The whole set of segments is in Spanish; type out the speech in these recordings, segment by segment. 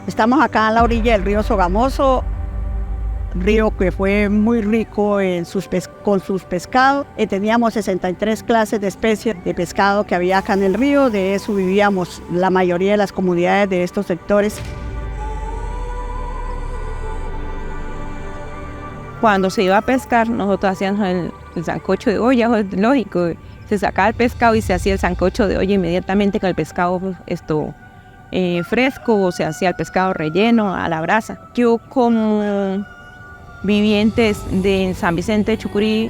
Estamos acá en la orilla del río Sogamoso, río que fue muy rico con sus pescados. Teníamos 63 clases de especies de pescado que había acá en el río. De eso vivíamos la mayoría de las comunidades de estos sectores. Cuando se iba a pescar, nosotros hacíamos el sancocho de olla, lógico. Se sacaba el pescado y se hacía el sancocho de olla inmediatamente con el pescado fresco, o se hacía el pescado relleno a la brasa. Yo, como vivientes de San Vicente de Chucurí,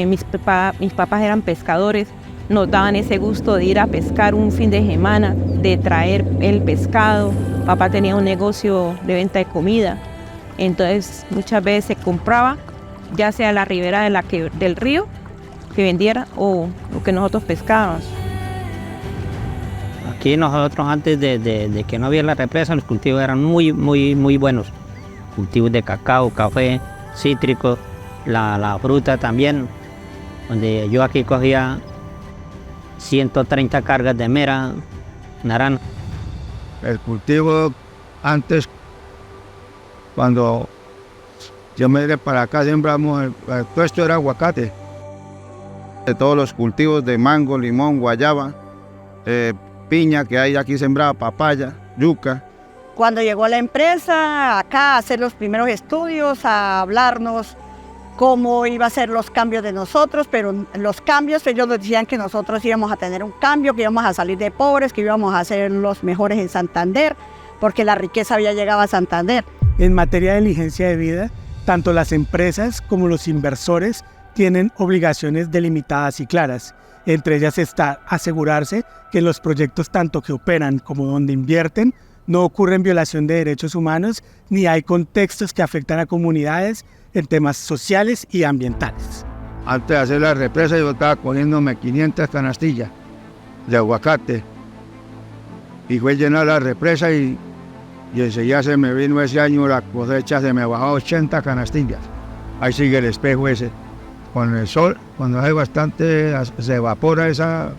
mis papás eran pescadores, nos daban ese gusto de ir a pescar un fin de semana, de traer el pescado. Papá tenía un negocio de venta de comida, entonces muchas veces se compraba, ya sea la ribera del río que vendiera o lo que nosotros pescábamos. Aquí nosotros, antes de que no había la represa, los cultivos eran muy buenos. Cultivos de cacao, café, cítricos, la fruta también, donde yo aquí cogía 130 cargas de mera, naranja. El cultivo antes, cuando yo me vine para acá, sembramos, todo esto era aguacate. De todos los cultivos de mango, limón, guayaba, piña que hay aquí sembrada, papaya, yuca. Cuando llegó la empresa acá a hacer los primeros estudios, a hablarnos cómo iba a ser los cambios de nosotros, pero los cambios, ellos nos decían que nosotros íbamos a tener un cambio, que íbamos a salir de pobres, que íbamos a ser los mejores en Santander, porque la riqueza había llegado a Santander. En materia de diligencia de vida, tanto las empresas como los inversores tienen obligaciones delimitadas y claras. Entre ellas está asegurarse que en los proyectos tanto que operan como donde invierten no ocurren violación de derechos humanos ni hay contextos que afectan a comunidades en temas sociales y ambientales. Antes de hacer la represa yo estaba cogiéndome 500 canastillas de aguacate y fue llenar la represa y enseguida se me vino ese año la cosecha, se me bajó 80 canastillas. Ahí sigue el espejo ese. Con el sol, cuando hay bastante, se evapora eso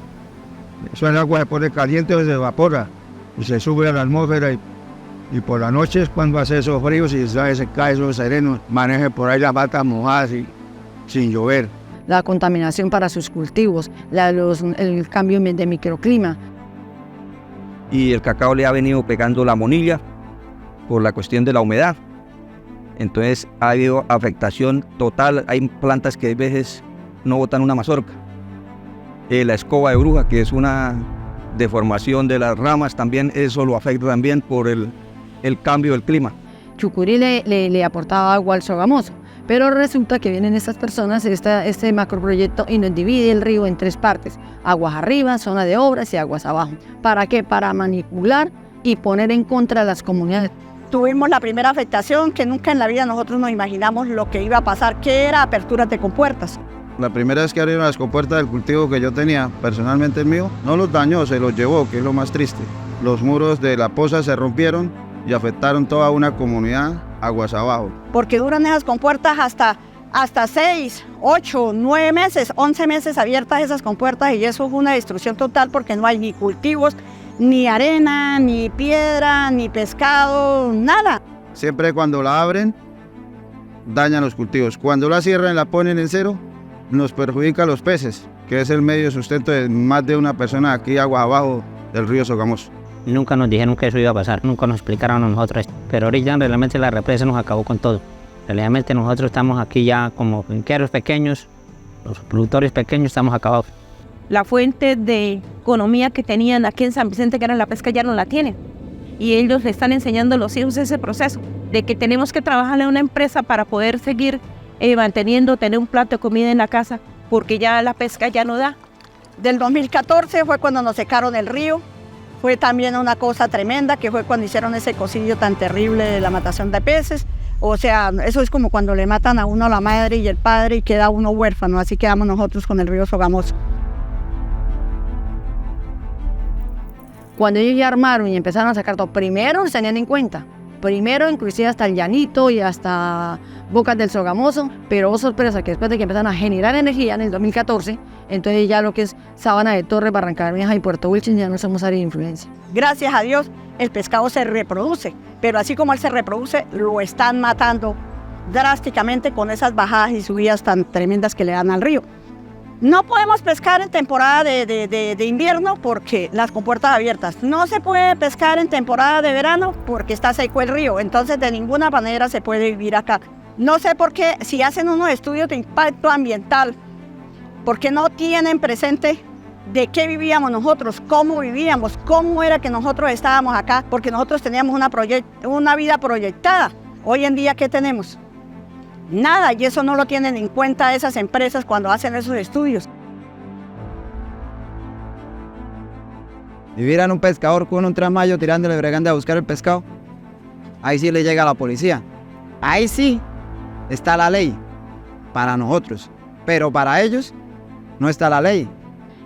en agua se pone caliente, se evapora y se sube a la atmósfera y por la noche es cuando hace esos fríos y se cae esos serenos, maneje por ahí las matas mojadas y sin llover. La contaminación para sus cultivos, el cambio de microclima. Y el cacao le ha venido pegando la monilla por la cuestión de la humedad. Entonces ha habido afectación total, hay plantas que a veces no botan una mazorca. La escoba de bruja, que es una deformación de las ramas, también eso lo afecta también por el cambio del clima. Chucurí le aportaba agua al Sogamoso, pero resulta que vienen estas personas, este macroproyecto, y nos divide el río en 3 partes, aguas arriba, zona de obras y aguas abajo. ¿Para qué? Para manipular y poner en contra de las comunidades. Tuvimos la primera afectación que nunca en la vida nosotros nos imaginamos lo que iba a pasar, que era aperturas de compuertas. La primera vez que abrieron las compuertas del cultivo que yo tenía, personalmente el mío, no los dañó, se los llevó, que es lo más triste. Los muros de la poza se rompieron y afectaron toda una comunidad aguas abajo. Porque duran esas compuertas hasta 6, 8, 9 meses, 11 meses abiertas esas compuertas y eso es una destrucción total porque no hay ni cultivos, ni arena, ni piedra, ni pescado, nada. Siempre cuando la abren, dañan los cultivos. Cuando la cierran y la ponen en cero, nos perjudica a los peces, que es el medio de sustento de más de una persona aquí aguas abajo del río Sogamoso. Nunca nos dijeron que eso iba a pasar, nunca nos explicaron a nosotros. Pero ahorita realmente la represa nos acabó con todo. Realmente nosotros estamos aquí ya como finqueros pequeños, los productores pequeños estamos acabados. La fuente de economía que tenían aquí en San Vicente, que era la pesca, ya no la tienen. Y ellos le están enseñando a los hijos ese proceso, de que tenemos que trabajar en una empresa para poder seguir manteniendo, tener un plato de comida en la casa, porque ya la pesca ya no da. Del 2014 fue cuando nos secaron el río, fue también una cosa tremenda, que fue cuando hicieron ese ecocidio tan terrible de la matación de peces. O sea, eso es como cuando le matan a uno la madre y el padre y queda uno huérfano, así quedamos nosotros con el río Sogamoso. Cuando ellos ya armaron y empezaron a sacar todo, primero se tenían en cuenta, inclusive hasta el Llanito y hasta Bocas del Sogamoso, pero oh sorpresa que después de que empezaron a generar energía en el 2014, entonces ya lo que es Sabana de Torres, Barranca Bermeja y Puerto Wilches ya no somos área de influencia. Gracias a Dios el pescado se reproduce, pero así como él se reproduce, lo están matando drásticamente con esas bajadas y subidas tan tremendas que le dan al río. No podemos pescar en temporada de invierno porque las compuertas abiertas. No se puede pescar en temporada de verano porque está seco el río. Entonces de ninguna manera se puede vivir acá. No sé por qué, si hacen unos estudios de impacto ambiental, ¿por qué no tienen presente de qué vivíamos nosotros, cómo vivíamos, cómo era que nosotros estábamos acá? Porque nosotros teníamos una vida proyectada. Hoy en día, ¿qué tenemos? Nada, y eso no lo tienen en cuenta esas empresas cuando hacen esos estudios. Si vieran un pescador con un tramayo tirándole bregando a buscar el pescado, ahí sí le llega a la policía. Ahí sí está la ley para nosotros, pero para ellos no está la ley.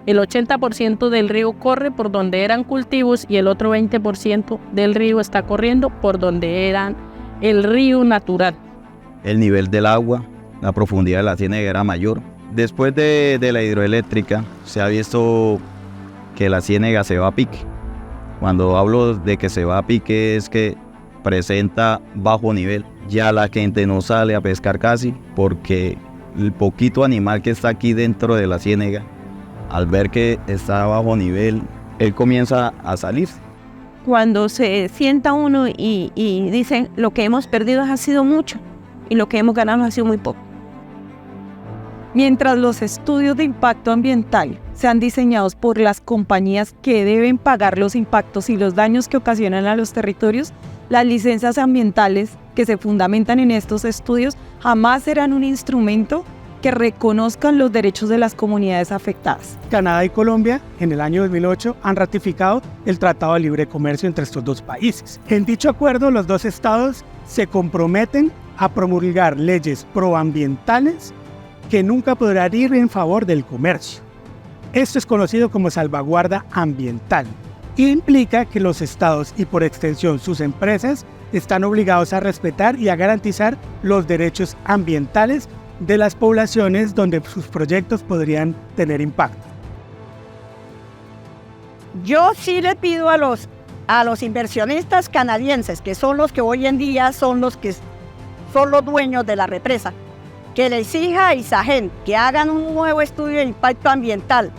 El 80% del río corre por donde eran cultivos y el otro 20% del río está corriendo por donde eran el río natural. El nivel del agua, la profundidad de la ciénaga era mayor. Después de la hidroeléctrica se ha visto que la ciénaga se va a pique. Cuando hablo de que se va a pique es que presenta bajo nivel. Ya la gente no sale a pescar casi porque el poquito animal que está aquí dentro de la ciénaga, al ver que está a bajo nivel, él comienza a salir. Cuando se sienta uno y dicen lo que hemos perdido ha sido mucho y lo que hemos ganado ha sido muy poco. Mientras los estudios de impacto ambiental sean diseñados por las compañías que deben pagar los impactos y los daños que ocasionan a los territorios, las licencias ambientales que se fundamentan en estos estudios jamás serán un instrumento que reconozcan los derechos de las comunidades afectadas. Canadá y Colombia, en el año 2008, han ratificado el Tratado de Libre Comercio entre estos dos países. En dicho acuerdo, los dos estados se comprometen a promulgar leyes proambientales que nunca podrán ir en favor del comercio. Esto es conocido como salvaguarda ambiental y implica que los estados y por extensión sus empresas están obligados a respetar y a garantizar los derechos ambientales de las poblaciones donde sus proyectos podrían tener impacto. Yo sí le pido a los inversionistas canadienses, que son los que hoy en día son los dueños de la represa, que le exija a Isagen que hagan un nuevo estudio de impacto ambiental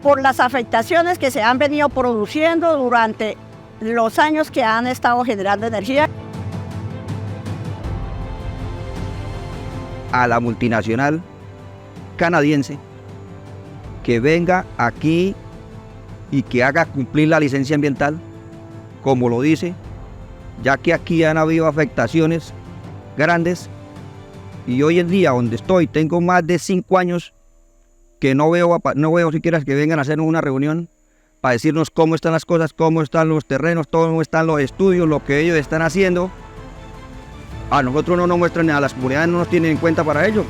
por las afectaciones que se han venido produciendo durante los años que han estado generando energía. A la multinacional canadiense que venga aquí y que haga cumplir la licencia ambiental, como lo dice, ya que aquí han habido afectaciones grandes y hoy en día donde estoy tengo más de 5 años que no veo siquiera que vengan a hacernos una reunión para decirnos cómo están las cosas, cómo están los terrenos, cómo están los estudios, lo que ellos están haciendo. A nosotros no nos muestran, a las comunidades no nos tienen en cuenta para ello.